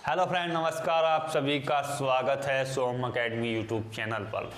Hello friend, नमस्कार। आप सभी का स्वागत है सोम अकेडमी यूट्यूब चैनल पर।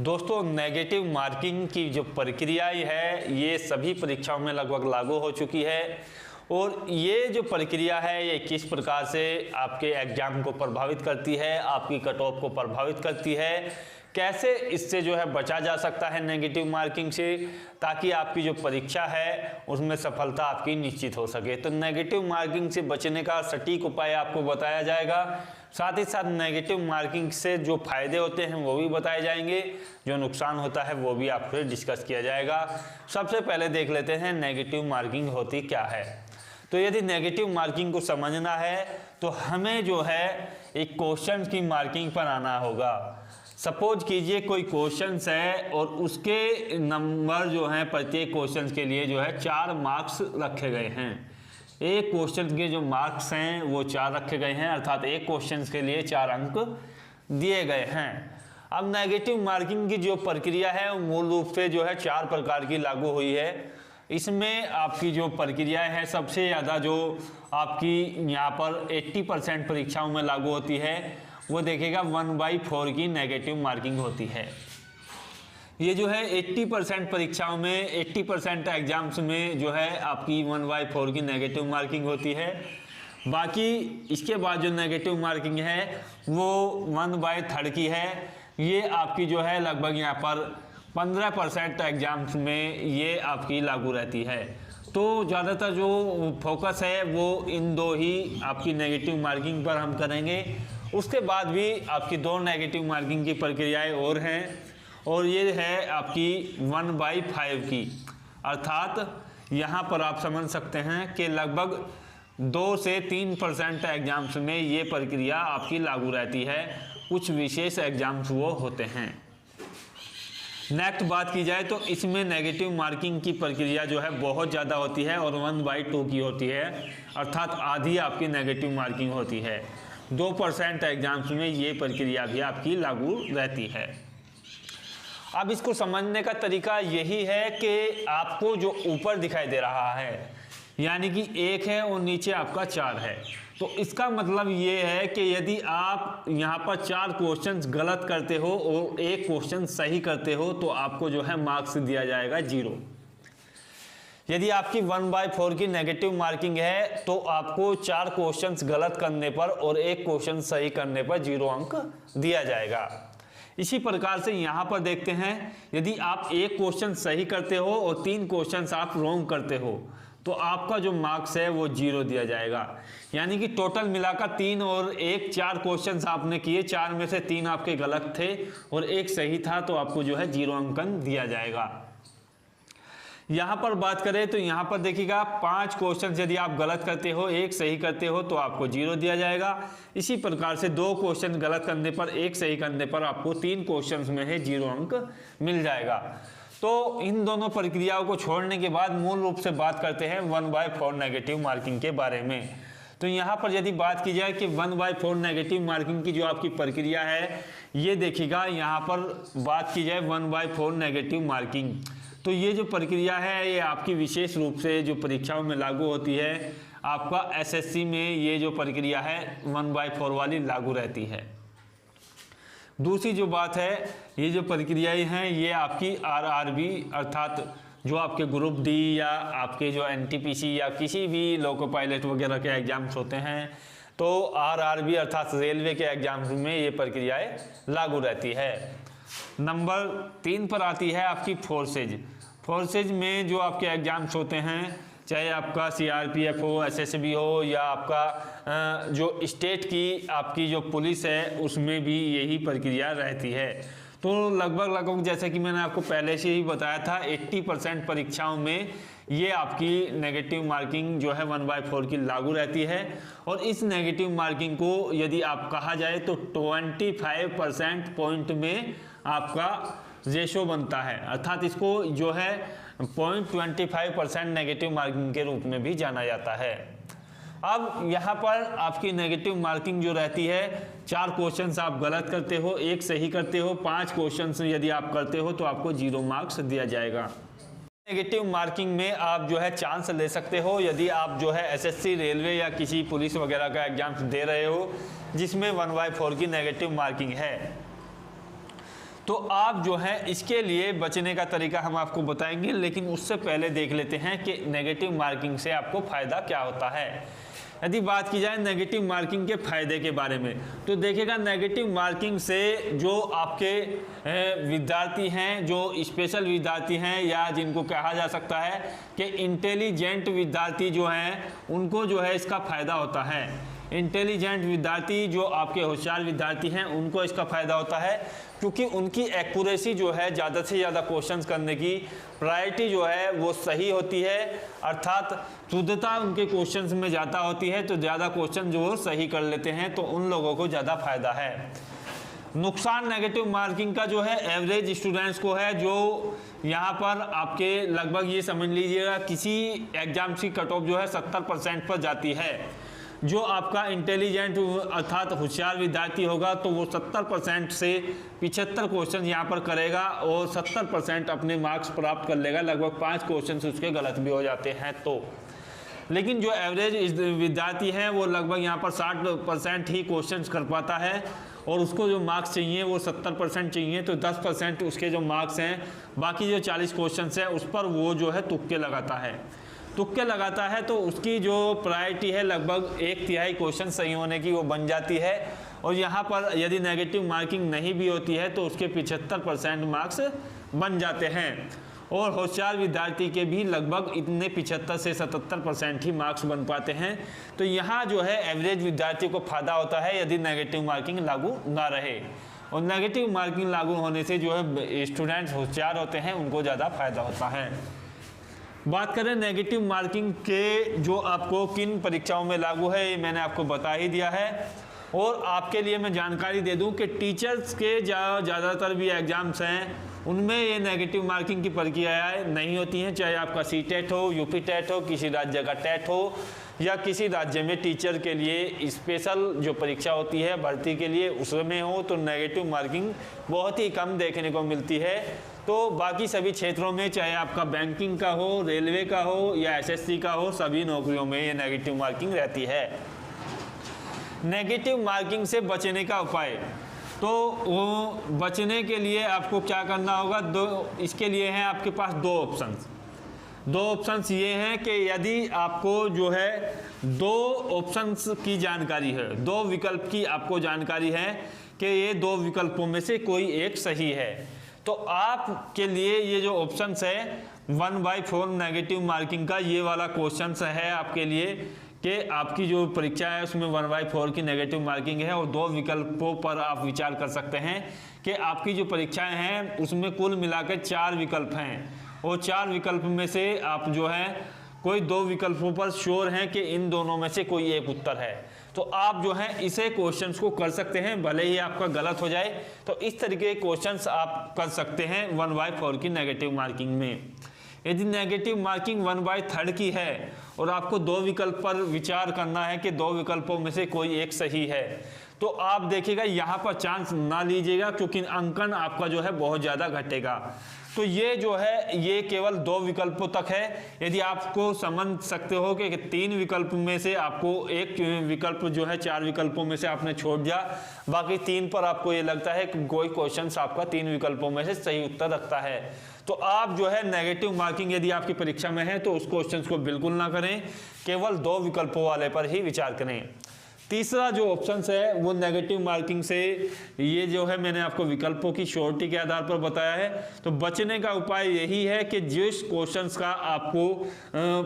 दोस्तों, नेगेटिव मार्किंग की जो प्रक्रिया है ये सभी परीक्षाओं में लगभग लागू हो चुकी है और ये जो प्रक्रिया है ये किस प्रकार से आपके एग्जाम को प्रभावित करती है, आपकी कट ऑफ को प्रभावित करती है, कैसे इससे जो है बचा जा सकता है नेगेटिव मार्किंग से, ताकि आपकी जो परीक्षा है उसमें सफलता आपकी निश्चित हो सके। तो नेगेटिव मार्किंग से बचने का सटीक उपाय आपको बताया जाएगा। साथ ही साथ नेगेटिव मार्किंग से जो फायदे होते हैं वो भी बताए जाएंगे, जो नुकसान होता है वो भी आपसे डिस्कस किया जाएगा। सबसे पहले देख लेते हैं नेगेटिव मार्किंग होती क्या है। तो यदि नेगेटिव मार्किंग को समझना है तो हमें जो है एक क्वेश्चन की मार्किंग पर आना होगा। सपोज कीजिए कोई क्वेश्चन है और उसके नंबर जो हैं प्रत्येक क्वेश्चन के लिए जो है 4 मार्क्स रखे गए हैं। एक क्वेश्चन के जो मार्क्स हैं वो 4 रखे गए हैं, अर्थात एक क्वेश्चन के लिए 4 अंक दिए गए हैं। अब नेगेटिव मार्किंग की जो प्रक्रिया है वो मूल रूप से जो है 4 प्रकार की लागू हुई है। इसमें आपकी जो प्रक्रिया है सबसे ज़्यादा जो आपकी यहाँ पर 80% परीक्षाओं में लागू होती है वो देखिएगा 1/4 की नेगेटिव मार्किंग होती है। ये जो है 80% परीक्षाओं में 80% एग्जाम्स में जो है आपकी 1/4 की नेगेटिव मार्किंग होती है। बाकी इसके बाद जो नेगेटिव मार्किंग है वो 1/3 की है। ये आपकी जो है लगभग यहाँ पर 15% एग्जाम्स में ये आपकी लागू रहती है। तो ज़्यादातर जो फोकस है वो इन 2 ही आपकी नेगेटिव मार्किंग पर हम करेंगे। उसके बाद भी आपकी 2 नेगेटिव मार्किंग की प्रक्रियाएं और हैं और ये है आपकी 1/5 की, अर्थात यहाँ पर आप समझ सकते हैं कि लगभग 2 से 3% एग्जाम्स में ये प्रक्रिया आपकी लागू रहती है। कुछ विशेष एग्जाम्स वो होते हैं। नेक्स्ट बात की जाए तो इसमें नेगेटिव मार्किंग की प्रक्रिया जो है बहुत ज़्यादा होती है और 1/2 की होती है, अर्थात आधी आपकी नेगेटिव मार्किंग होती है। 2% एग्जाम्स में ये प्रक्रिया भी आपकी लागू रहती है। अब इसको समझने का तरीका यही है कि आपको जो ऊपर दिखाई दे रहा है यानी कि 1 है और नीचे आपका 4 है, तो इसका मतलब ये है कि यदि आप यहाँ पर 4 क्वेश्चंस गलत करते हो और 1 क्वेश्चन सही करते हो तो आपको जो है मार्क्स दिया जाएगा 0। यदि आपकी 1/4 की नेगेटिव मार्किंग है तो आपको 4 क्वेश्चंस गलत करने पर और 1 क्वेश्चन सही करने पर 0 अंक दिया जाएगा। इसी प्रकार से यहाँ पर देखते हैं, यदि आप 1 क्वेश्चन सही करते हो और 3 क्वेश्चंस आप रॉन्ग करते हो तो आपका जो मार्क्स है वो 0 दिया जाएगा। यानी कि टोटल मिलाकर 3 और 1 4 क्वेश्चंस आपने किए, 4 में से 3 आपके गलत थे और 1 सही था, तो आपको जो है 0 अंकन दिया जाएगा। यहाँ पर बात करें तो यहाँ पर देखिएगा 5 क्वेश्चन यदि आप गलत करते हो, 1 सही करते हो तो आपको 0 दिया जाएगा। इसी प्रकार से 2 क्वेश्चन गलत करने पर 1 सही करने पर आपको 3 क्वेश्चन में है 0 अंक मिल जाएगा। तो इन दोनों प्रक्रियाओं को छोड़ने के बाद मूल रूप से बात करते हैं 1/4 नेगेटिव मार्किंग के बारे में। तो यहाँ पर यदि बात की जाए कि 1/4 नेगेटिव मार्किंग की जो आपकी प्रक्रिया है, ये देखिएगा यहाँ पर बात की जाए 1/4 नेगेटिव मार्किंग, तो ये जो प्रक्रिया है ये आपकी विशेष रूप से जो परीक्षाओं में लागू होती है। आपका एसएससी में ये जो प्रक्रिया है 1/4 वाली लागू रहती है। दूसरी जो बात है, ये जो प्रक्रियाएं हैं ये आपकी आरआरबी अर्थात जो आपके ग्रुप डी या आपके जो एनटीपीसी या किसी भी लोको पायलट वगैरह के एग्जाम्स होते हैं, तो आरआरबी अर्थात रेलवे के एग्जाम्स में ये प्रक्रियाएं लागू रहती है। नंबर 3 पर आती है आपकी फोर्सेज। फोर्सेज में जो आपके एग्जाम्स होते हैं, चाहे आपका सीआरपीएफ हो, एसएसबी हो या आपका जो स्टेट की आपकी जो पुलिस है उसमें भी यही प्रक्रिया रहती है। तो लगभग जैसे कि मैंने आपको पहले से ही बताया था 80% परीक्षाओं में ये आपकी नेगेटिव मार्किंग जो है 1/4 की लागू रहती है। और इस नेगेटिव मार्किंग को यदि आप कहा जाए तो 25% पॉइंट में आपका रेशो बनता है, अर्थात इसको जो है 0.25% नेगेटिव मार्किंग के रूप में भी जाना जाता है। अब यहाँ पर आपकी नेगेटिव मार्किंग जो रहती है, 4 क्वेश्चंस आप गलत करते हो, 1 सही करते हो, 5 क्वेश्चंस यदि आप करते हो तो आपको 0 मार्क्स दिया जाएगा। नेगेटिव मार्किंग में आप जो है चांस ले सकते हो यदि आप जो है एसएससी, रेलवे या किसी पुलिस वगैरह का एग्जाम दे रहे हो जिसमें 1/4 की नेगेटिव मार्किंग है। तो आप जो है इसके लिए बचने का तरीका हम आपको बताएंगे, लेकिन उससे पहले देख लेते हैं कि नेगेटिव मार्किंग से आपको फ़ायदा क्या होता है। यदि बात की जाए नेगेटिव मार्किंग के फ़ायदे के बारे में, तो देखिएगा नेगेटिव मार्किंग से जो आपके विद्यार्थी हैं, जो स्पेशल विद्यार्थी हैं या जिनको कहा जा सकता है कि इंटेलिजेंट विद्यार्थी जो हैं, उनको जो है इसका फ़ायदा होता है। इंटेलिजेंट विद्यार्थी जो आपके होशियार विद्यार्थी हैं उनको इसका फ़ायदा होता है, क्योंकि उनकी एक्यूरेसी जो है ज़्यादा से ज़्यादा क्वेश्चंस करने की प्रायोरिटी जो है वो सही होती है, अर्थात शुद्धता उनके क्वेश्चंस में ज़्यादा होती है, तो ज़्यादा क्वेश्चन जो वो सही कर लेते हैं, तो उन लोगों को ज़्यादा फायदा है। नुकसान नेगेटिव मार्किंग का जो है एवरेज स्टूडेंट्स को है, जो यहाँ पर आपके लगभग ये समझ लीजिएगा किसी एग्जाम की कट ऑफ जो है 70% पर जाती है। जो आपका इंटेलिजेंट अर्थात होशियार विद्यार्थी होगा तो वो 70% से 75 क्वेश्चन यहाँ पर करेगा और 70% अपने मार्क्स प्राप्त कर लेगा। लगभग 5 क्वेश्चन उसके गलत भी हो जाते हैं तो। लेकिन जो एवरेज विद्यार्थी है वो लगभग यहाँ पर 60% ही क्वेश्चंस कर पाता है और उसको जो मार्क्स चाहिए वो 70% चाहिए, तो 10% उसके जो मार्क्स हैं, बाकी जो 40 क्वेश्चंस हैं उस पर वो जो है तुक्के लगाता है तो उसकी जो प्रायोरिटी है लगभग 1/3 क्वेश्चन सही होने की वो बन जाती है। और यहाँ पर यदि नेगेटिव मार्किंग नहीं भी होती है तो उसके 75% मार्क्स बन जाते हैं। और होशियार विद्यार्थी के भी लगभग इतने 75 से 77% ही मार्क्स बन पाते हैं। तो यहाँ जो है एवरेज विद्यार्थी को फ़ायदा होता है यदि नेगेटिव मार्किंग लागू ना रहे। और नेगेटिव मार्किंग लागू होने से जो है स्टूडेंट्स होशियार होते हैं उनको ज़्यादा फायदा होता है। बात करें नेगेटिव मार्किंग के जो आपको किन परीक्षाओं में लागू है, ये मैंने आपको बता ही दिया है। और आपके लिए मैं जानकारी दे दूं कि टीचर्स के ज़्यादातर भी एग्ज़ाम्स हैं उनमें ये नेगेटिव मार्किंग की प्रक्रियाएँ नहीं होती हैं, चाहे आपका सीटेट हो, यूपी टेट हो, किसी राज्य का टेट हो या किसी राज्य में टीचर के लिए स्पेशल जो परीक्षा होती है भर्ती के लिए उसमें हो, तो नेगेटिव मार्किंग बहुत ही कम देखने को मिलती है। तो बाकी सभी क्षेत्रों में चाहे आपका बैंकिंग का हो, रेलवे का हो या एसएससी का हो, सभी नौकरियों में ये नेगेटिव मार्किंग रहती है। नेगेटिव मार्किंग से बचने का उपाय, तो वो बचने के लिए आपको क्या करना होगा, इसके लिए हैं आपके पास दो ऑप्शंस ये हैं कि यदि आपको जो है 2 ऑप्शंस की जानकारी है, 2 विकल्प की आपको जानकारी है कि ये 2 विकल्पों में से कोई एक सही है, तो आपके लिए ये जो ऑप्शंस है 1/4 नेगेटिव मार्किंग का ये वाला क्वेश्चन है आपके लिए कि आपकी जो परीक्षा है उसमें 1/4 की नेगेटिव मार्किंग है और 2 विकल्पों पर आप विचार कर सकते हैं कि आपकी जो परीक्षाएं हैं उसमें कुल मिलाकर 4 विकल्प हैं और 4 विकल्प में से आप जो है कोई 2 विकल्पों पर श्योर हैं कि इन दोनों में से कोई एक उत्तर है, तो आप जो है इसे क्वेश्चंस को कर सकते हैं, भले ही आपका गलत हो जाए। तो इस तरीके के क्वेश्चंस आप कर सकते हैं 1/4 की नेगेटिव मार्किंग में। यदि नेगेटिव मार्किंग 1/3 की है और आपको 2 विकल्प पर विचार करना है कि 2 विकल्पों में से कोई एक सही है, तो आप देखिएगा यहाँ पर चांस ना लीजिएगा, क्योंकि अंकन आपका जो है बहुत ज़्यादा घटेगा। तो ये जो है ये केवल 2 विकल्पों तक है। यदि आपको समझ सकते हो कि 3 विकल्प में से आपको एक विकल्प जो है 4 विकल्पों में से आपने छोड़ दिया, बाकी 3 पर आपको ये लगता है कि कोई क्वेश्चन आपका 3 विकल्पों में से सही उत्तर रखता है, तो आप जो है नेगेटिव मार्किंग यदि आपकी परीक्षा में है तो उस क्वेश्चन को बिल्कुल ना करें, केवल 2 विकल्पों वाले पर ही विचार करें। तीसरा जो ऑप्शन है वो नेगेटिव मार्किंग से, ये जो है मैंने आपको विकल्पों की श्योरिटी के आधार पर बताया है। तो बचने का उपाय यही है कि जिस क्वेश्चंस का आपको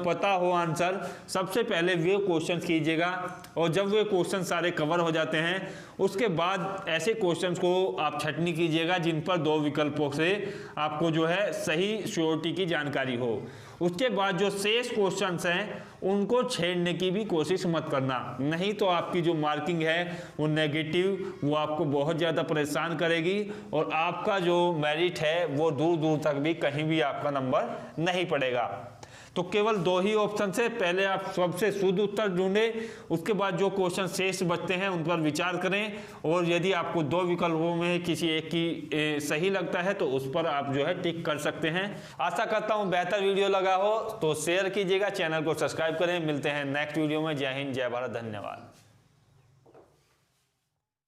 पता हो आंसर, सबसे पहले वे क्वेश्चंस कीजिएगा और जब वे क्वेश्चन सारे कवर हो जाते हैं उसके बाद ऐसे क्वेश्चंस को आप छंटनी कीजिएगा जिन पर 2 विकल्पों से आपको जो है सही श्योरिटी की जानकारी हो। उसके बाद जो शेष क्वेश्चंस हैं उनको छेड़ने की भी कोशिश मत करना, नहीं तो आपकी जो मार्किंग है वो नेगेटिव, वो आपको बहुत ज़्यादा परेशान करेगी और आपका जो मेरिट है वो दूर दूर तक भी कहीं भी आपका नंबर नहीं पड़ेगा। तो केवल 2 ही ऑप्शन से पहले आप सबसे शुद्ध उत्तर ढूंढें, उसके बाद जो क्वेश्चन शेष बचते हैं उन पर विचार करें, और यदि आपको 2 विकल्पों में किसी एक की सही लगता है तो उस पर आप जो है टिक कर सकते हैं। आशा करता हूं बेहतर वीडियो लगा हो तो शेयर कीजिएगा, चैनल को सब्सक्राइब करें। मिलते हैं नेक्स्ट वीडियो में। जय हिंद, जय भारत, धन्यवाद।